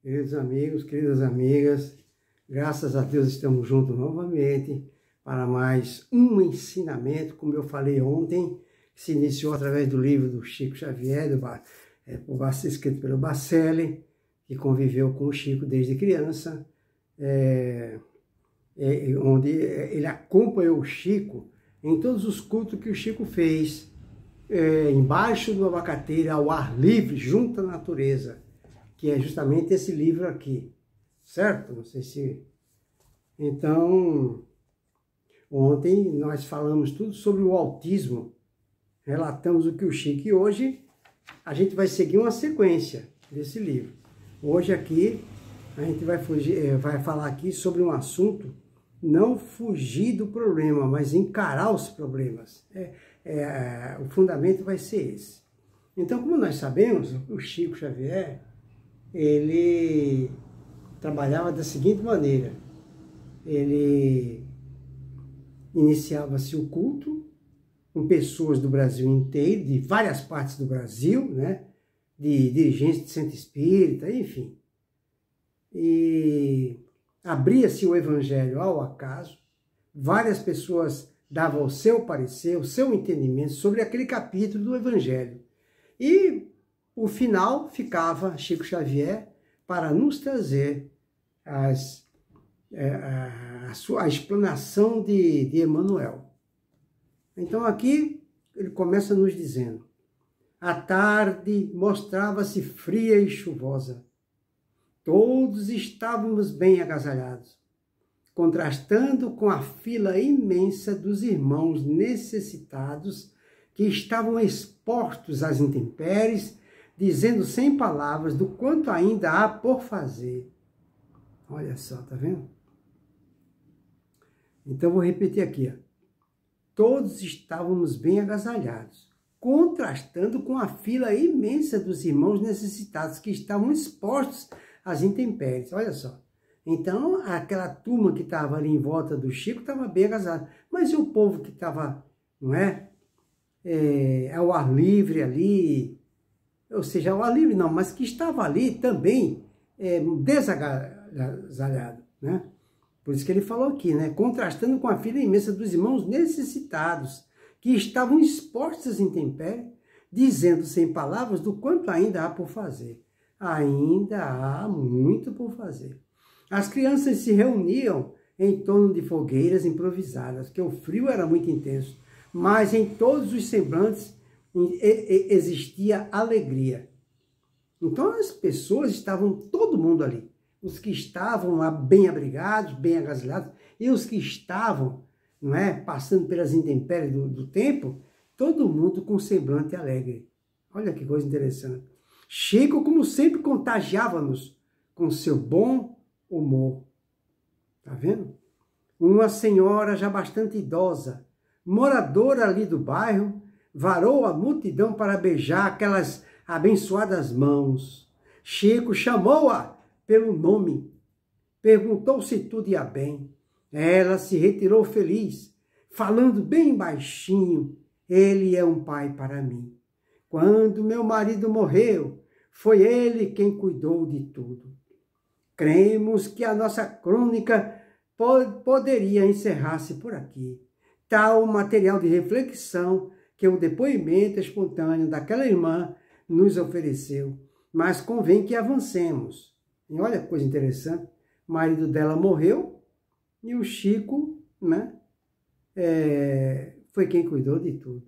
Queridos amigos, queridas amigas, graças a Deus estamos juntos novamente para mais um ensinamento, como eu falei ontem, que se iniciou através do livro do Chico Xavier, escrito pelo Bacelli, que conviveu com o Chico desde criança, onde ele acompanhou o Chico em todos os cultos que o Chico fez, embaixo do abacateiro, ao ar livre, junto à natureza, que é justamente esse livro aqui, certo? Não sei se... Então, ontem nós falamos tudo sobre o autismo, relatamos o que o Chico, e hoje a gente vai seguir uma sequência desse livro. Hoje aqui, a gente vai falar aqui sobre um assunto, não fugir do problema, mas encarar os problemas. O fundamento vai ser esse. Então, como nós sabemos, o Chico Xavier, ele trabalhava da seguinte maneira: ele iniciava-se o culto com pessoas do Brasil inteiro, de várias partes do Brasil, né? De dirigentes de centro espírita, enfim. E abria-se o evangelho ao acaso, várias pessoas davam o seu parecer, o seu entendimento sobre aquele capítulo do evangelho. E o final ficava Chico Xavier para nos trazer a explanação de Emmanuel. Então aqui ele começa nos dizendo: a tarde mostrava-se fria e chuvosa. Todos estávamos bem agasalhados, contrastando com a fila imensa dos irmãos necessitados que estavam expostos às intempéries, dizendo sem palavras do quanto ainda há por fazer. Olha só, tá vendo? Então vou repetir aqui, ó. Todos estávamos bem agasalhados, contrastando com a fila imensa dos irmãos necessitados que estavam expostos às intempéries. Olha só. Então, aquela turma que estava ali em volta do Chico estava bem agasalhada. Mas e o povo que estava, não é? Ao ar livre ali, ou seja, ao ar livre não, mas que estava ali também desagasalhado, né? Por isso que ele falou aqui, né? Contrastando com a fila imensa dos irmãos necessitados, que estavam expostos às intempéries, dizendo sem palavras do quanto ainda há por fazer. Ainda há muito por fazer. As crianças se reuniam em torno de fogueiras improvisadas, porque o frio era muito intenso, mas em todos os semblantes existia alegria. Então as pessoas estavam, todo mundo ali, os que estavam lá bem abrigados, bem agasalhados, e os que estavam, não é, passando pelas intempéries do tempo, todo mundo com semblante alegre. Olha que coisa interessante. Chico, como sempre, contagiava-nos com seu bom humor. Tá vendo? Uma senhora já bastante idosa, moradora ali do bairro, varou a multidão para beijar aquelas abençoadas mãos. Chico chamou-a pelo nome, perguntou se tudo ia bem. Ela se retirou feliz, falando bem baixinho: ele é um pai para mim. Quando meu marido morreu, foi ele quem cuidou de tudo. Cremos que a nossa crônica poderia encerrar-se por aqui. Tal material de reflexão que o depoimento espontâneo daquela irmã nos ofereceu. Mas convém que avancemos. E olha que coisa interessante. O marido dela morreu e o Chico, né, foi quem cuidou de tudo.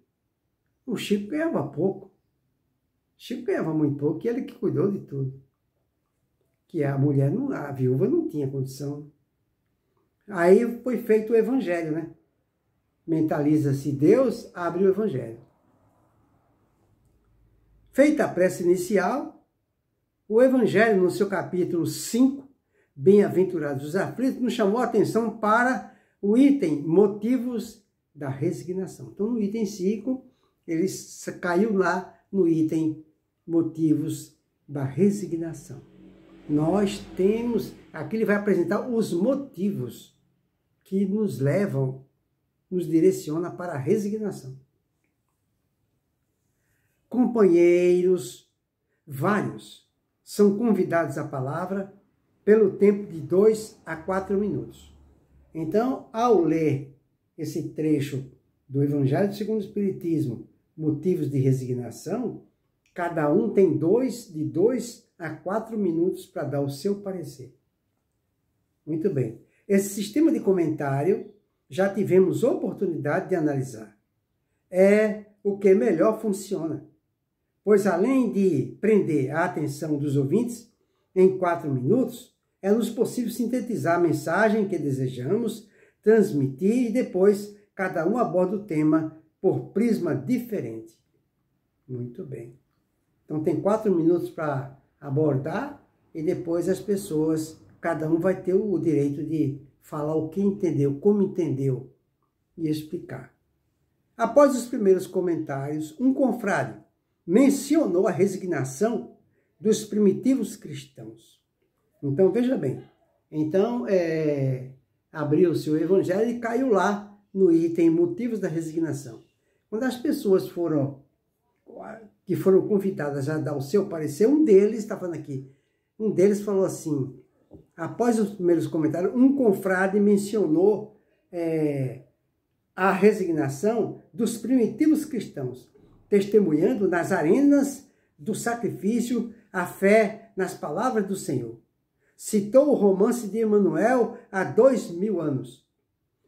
O Chico ganhava pouco. O Chico ganhava muito pouco e ele que cuidou de tudo. Que a mulher, a viúva não tinha condição. Aí foi feito o evangelho, né? Mentaliza-se Deus, abre o evangelho. Feita a prece inicial, o evangelho, no seu capítulo 5, Bem-aventurados os aflitos, nos chamou a atenção para o item motivos da resignação. Então, no item 5, ele caiu lá no item motivos da resignação. Nós temos, aqui ele vai apresentar os motivos que nos levam, nos direciona para a resignação. Companheiros, vários, são convidados à palavra pelo tempo de 2 a 4 minutos. Então, ao ler esse trecho do Evangelho segundo o Espiritismo, Motivos de Resignação, cada um tem de 2 a 4 minutos para dar o seu parecer. Muito bem. Esse sistema de comentário já tivemos oportunidade de analisar. É o que melhor funciona, pois além de prender a atenção dos ouvintes em 4 minutos, é-nos possível sintetizar a mensagem que desejamos transmitir e depois cada um aborda o tema por prisma diferente. Muito bem. Então tem 4 minutos para abordar e depois as pessoas, cada um vai ter o direito de falar o que entendeu, como entendeu e explicar. Após os primeiros comentários, um confrade mencionou a resignação dos primitivos cristãos. Então, veja bem. Então, abriu-se o Evangelho e caiu lá no item Motivos da Resignação. Quando as pessoas que foram convidadas a dar o seu parecer, um deles, está falando aqui, um deles falou assim, após os primeiros comentários, um confrade mencionou a resignação dos primitivos cristãos, testemunhando nas arenas do sacrifício a fé nas palavras do Senhor. Citou o romance de Emanuel há 2000 anos,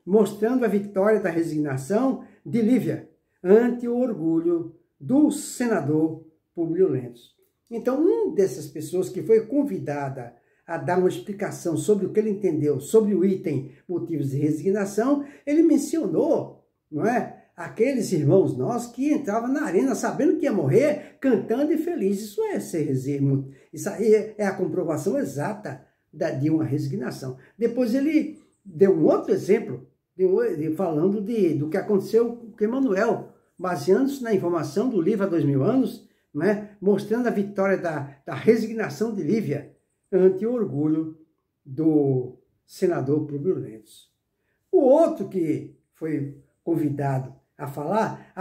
mostrando a vitória da resignação de Lívia ante o orgulho do senador Públio Lentulus. Então, uma dessas pessoas que foi convidada a dar uma explicação sobre o que ele entendeu, sobre o item motivos de resignação, ele mencionou, não é, aqueles irmãos nossos que entravam na arena sabendo que ia morrer, cantando e feliz. Isso é ser resigno. Isso aí é a comprovação exata de uma resignação. Depois ele deu um outro exemplo, falando do que aconteceu com Emanuel, baseando-se na informação do livro há 2000 anos, não é, mostrando a vitória da resignação de Lívia ante o orgulho do senador Públio Lentulus. O outro que foi convidado a falar,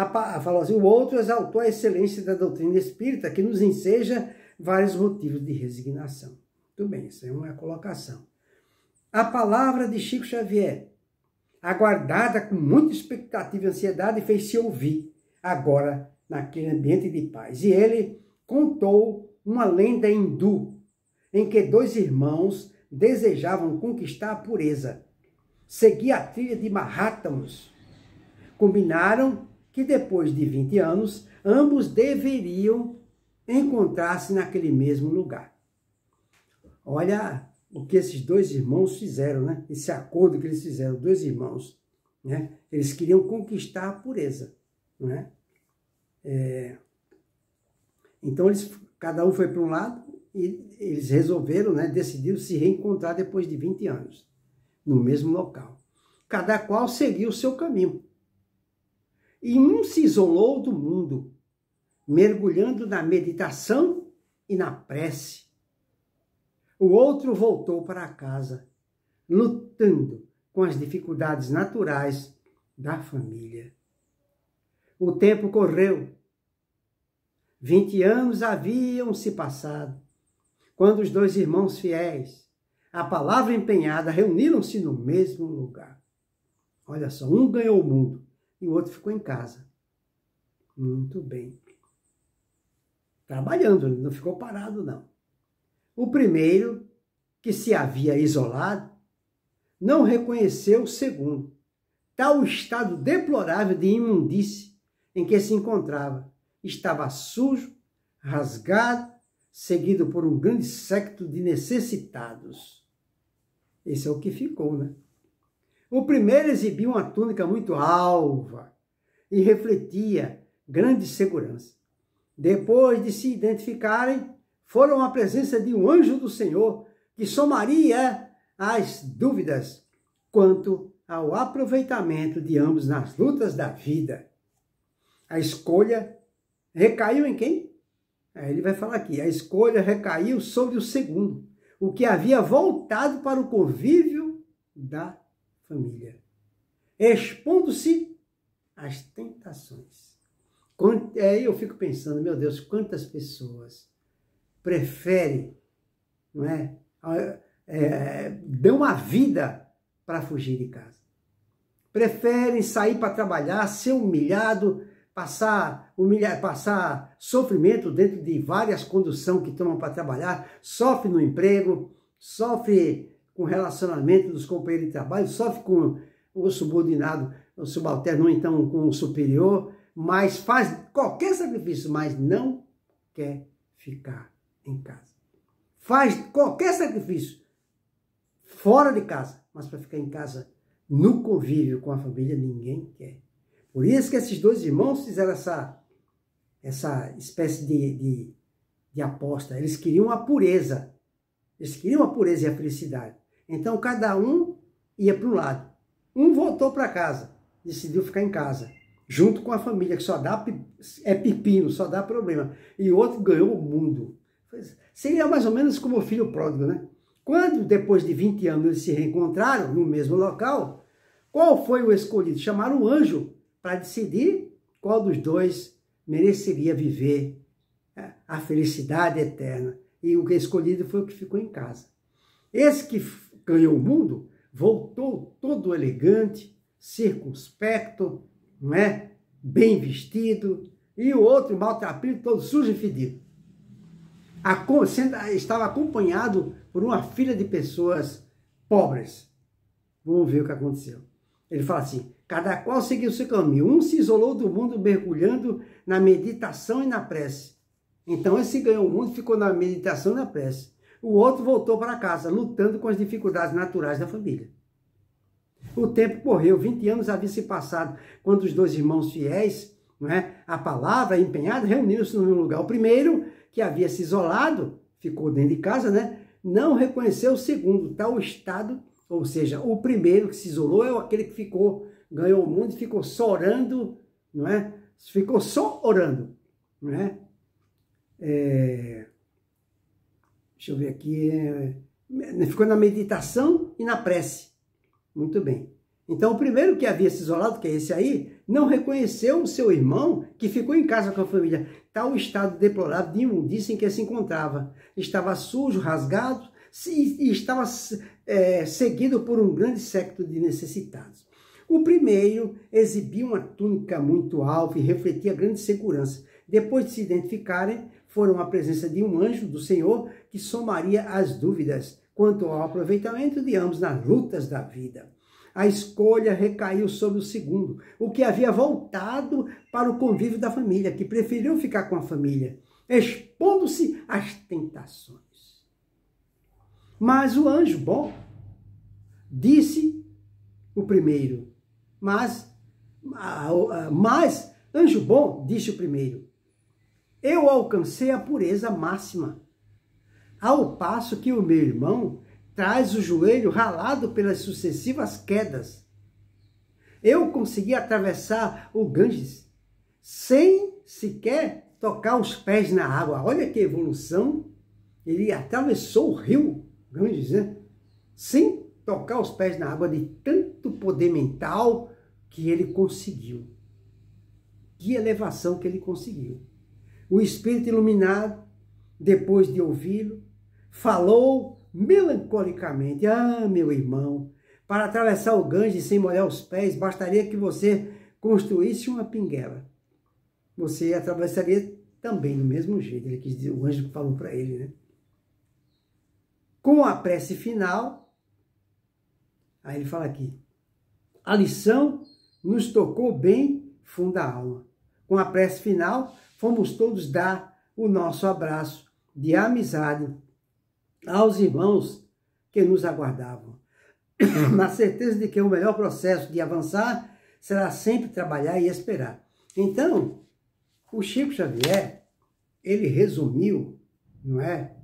falou assim, o outro exaltou a excelência da doutrina espírita, que nos enseja vários motivos de resignação. Muito bem, isso é uma colocação. A palavra de Chico Xavier, aguardada com muita expectativa e ansiedade, fez-se ouvir agora naquele ambiente de paz. E ele contou uma lenda hindu, em que 2 irmãos desejavam conquistar a pureza, seguir a trilha de Mahatmas. Combinaram que depois de 20 anos, ambos deveriam encontrar-se naquele mesmo lugar. Olha o que esses 2 irmãos fizeram, né? Esse acordo que eles fizeram, 2 irmãos, né? Eles queriam conquistar a pureza, né? Então, cada um foi para um lado e eles resolveram, né? Decidiram se reencontrar depois de 20 anos, no mesmo local. Cada qual seguiu o seu caminho. E um se isolou do mundo, mergulhando na meditação e na prece. O outro voltou para casa, lutando com as dificuldades naturais da família. O tempo correu. 20 anos haviam se passado, quando os 2 irmãos fiéis, a palavra empenhada, reuniram-se no mesmo lugar. Olha só, um ganhou o mundo e o outro ficou em casa. Muito bem. Trabalhando, não ficou parado, não. O primeiro, que se havia isolado, não reconheceu o segundo, tal estado deplorável de imundície em que se encontrava. Estava sujo, rasgado, seguido por um grande séquito de necessitados. Esse é o que ficou, né? O primeiro exibia uma túnica muito alva e refletia grande segurança. Depois de se identificarem, foram à presença de um anjo do Senhor, que somaria as dúvidas quanto ao aproveitamento de ambos nas lutas da vida. A escolha recaiu em quem? Ele vai falar aqui, a escolha recaiu sobre o segundo, o que havia voltado para o convívio da família, expondo-se às tentações. Eu fico pensando, meu Deus, quantas pessoas preferem não é? Dão a vida para fugir de casa. Preferem sair para trabalhar, ser humilhado, passar sofrimento dentro de várias conduções que tomam para trabalhar, sofre no emprego, sofre com o relacionamento dos companheiros de trabalho, sofre com o subordinado, o subalterno, ou então com o superior, mas faz qualquer sacrifício, mas não quer ficar em casa. Faz qualquer sacrifício fora de casa, mas para ficar em casa, no convívio com a família, ninguém quer. Por isso que esses dois irmãos fizeram essa espécie de aposta. Eles queriam a pureza. Eles queriam a pureza e a felicidade. Então, cada um ia para um lado. Um voltou para casa, decidiu ficar em casa, junto com a família, que só dá pepino, só dá problema. E o outro ganhou o mundo. Seria mais ou menos como o filho pródigo, né? Quando, depois de 20 anos, eles se reencontraram no mesmo local, qual foi o escolhido? Chamaram um anjo para decidir qual dos dois mereceria viver a felicidade eterna. E o escolhido foi o que ficou em casa. Esse que ganhou o mundo voltou todo elegante, circunspecto, não é? Bem vestido, e o outro maltrapilho, todo sujo e fedido. Estava acompanhado por uma filha de pessoas pobres. Vamos ver o que aconteceu. Ele fala assim: cada qual seguiu o seu caminho. Um se isolou do mundo mergulhando na meditação e na prece. Então esse ganhou o mundo, ficou na meditação e na prece. O outro voltou para casa, lutando com as dificuldades naturais da família. O tempo correu, 20 anos havia se passado, quando os dois irmãos fiéis, não é, a palavra empenhada, reuniram-se no mesmo lugar. O primeiro, que havia se isolado, ficou dentro de casa, né, não reconheceu o segundo, tal estado, ou seja, o primeiro que se isolou é aquele que ganhou o mundo e ficou só orando, não é? Ficou só orando, não é? Deixa eu ver aqui, ficou na meditação e na prece. Muito bem. Então, o primeiro que havia se isolado, que é esse aí, não reconheceu o seu irmão que ficou em casa com a família. Tal estado deplorável de imundícia em que se encontrava. Estava sujo, rasgado e estava seguido por um grande séquito de necessitados. O primeiro exibia uma túnica muito alva e refletia grande segurança. Depois de se identificarem, foram à presença de um anjo do Senhor que somaria as dúvidas quanto ao aproveitamento de ambos nas lutas da vida. A escolha recaiu sobre o segundo, o que havia voltado para o convívio da família, que preferiu ficar com a família, expondo-se às tentações. Mas o anjo bom disse o primeiro, anjo bom disse o primeiro: eu alcancei a pureza máxima, ao passo que o meu irmão traz o joelho ralado pelas sucessivas quedas. Eu consegui atravessar o Ganges sem sequer tocar os pés na água. Olha que evolução! Ele atravessou o rio Ganges, né? Sem tocar os pés na água, de tanto poder mental que ele conseguiu. Que elevação que ele conseguiu. O espírito iluminado, depois de ouvi-lo, falou melancolicamente: ah, meu irmão, para atravessar o Ganges sem molhar os pés, bastaria que você construísse uma pinguela. Você atravessaria também do mesmo jeito. Ele quis dizer, o anjo falou para ele, né? Com a prece final, aí ele fala aqui: a lição nos tocou bem fundo da alma. Com a prece final, fomos todos dar o nosso abraço de amizade aos irmãos que nos aguardavam, na certeza de que o melhor processo de avançar será sempre trabalhar e esperar. Então, o Chico Xavier, ele resumiu, não é,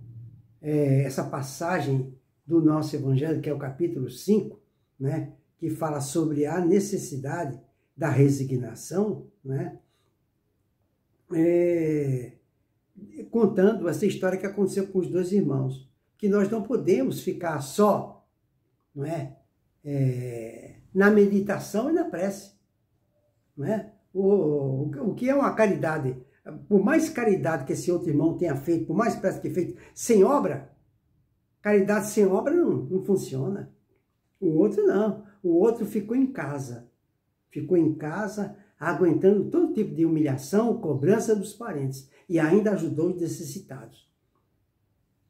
essa passagem do nosso Evangelho, que é o capítulo 5, né, que fala sobre a necessidade da resignação, né, contando essa história que aconteceu com os dois irmãos, que nós não podemos ficar só, não é, na meditação e na prece, não é? O que é uma caridade? Por mais caridade que esse outro irmão tenha feito, por mais prece que feito, sem obra, Caridade sem obra não funciona. O outro não. O outro ficou em casa. Ficou em casa, aguentando todo tipo de humilhação, cobrança dos parentes. E ainda ajudou os necessitados.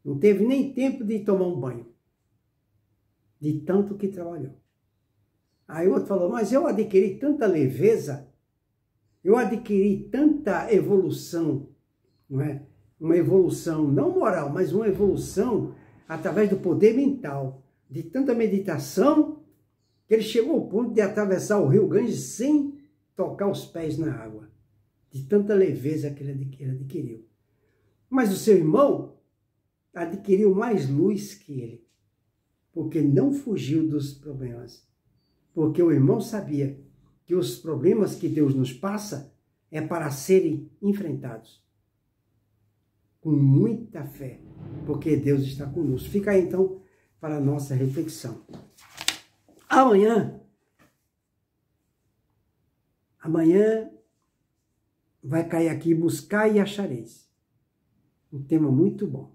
Não teve nem tempo de tomar um banho. De tanto que trabalhou. Aí o outro falou, mas eu adquiri tanta leveza, eu adquiri tanta evolução, não é? Uma evolução não moral, mas uma evolução através do poder mental, de tanta meditação, que ele chegou ao ponto de atravessar o rio Ganges sem tocar os pés na água, de tanta leveza que ele adquiriu. Mas o seu irmão adquiriu mais luz que ele, porque não fugiu dos problemas. Porque o irmão sabia que os problemas que Deus nos passa é para serem enfrentados com muita fé, porque Deus está conosco. Fica aí, então, para a nossa reflexão. Amanhã vai cair aqui, buscar e achareis. Um tema muito bom.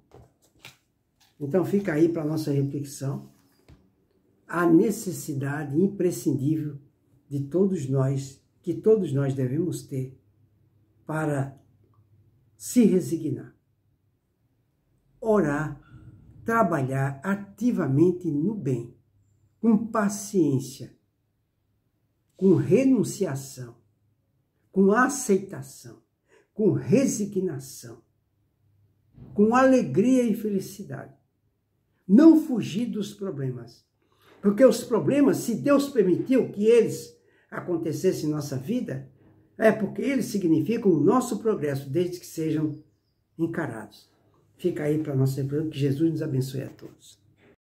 Então, fica aí para a nossa reflexão. A necessidade imprescindível de todos nós, que todos nós devemos ter para se resignar, orar, trabalhar ativamente no bem, com paciência, com renunciação, com aceitação, com resignação, com alegria e felicidade. Não fugir dos problemas. Porque os problemas, se Deus permitiu que eles acontecessem em nossa vida, é porque eles significam o nosso progresso, desde que sejam encarados. Fica aí para a nossa reflexão, que Jesus nos abençoe a todos.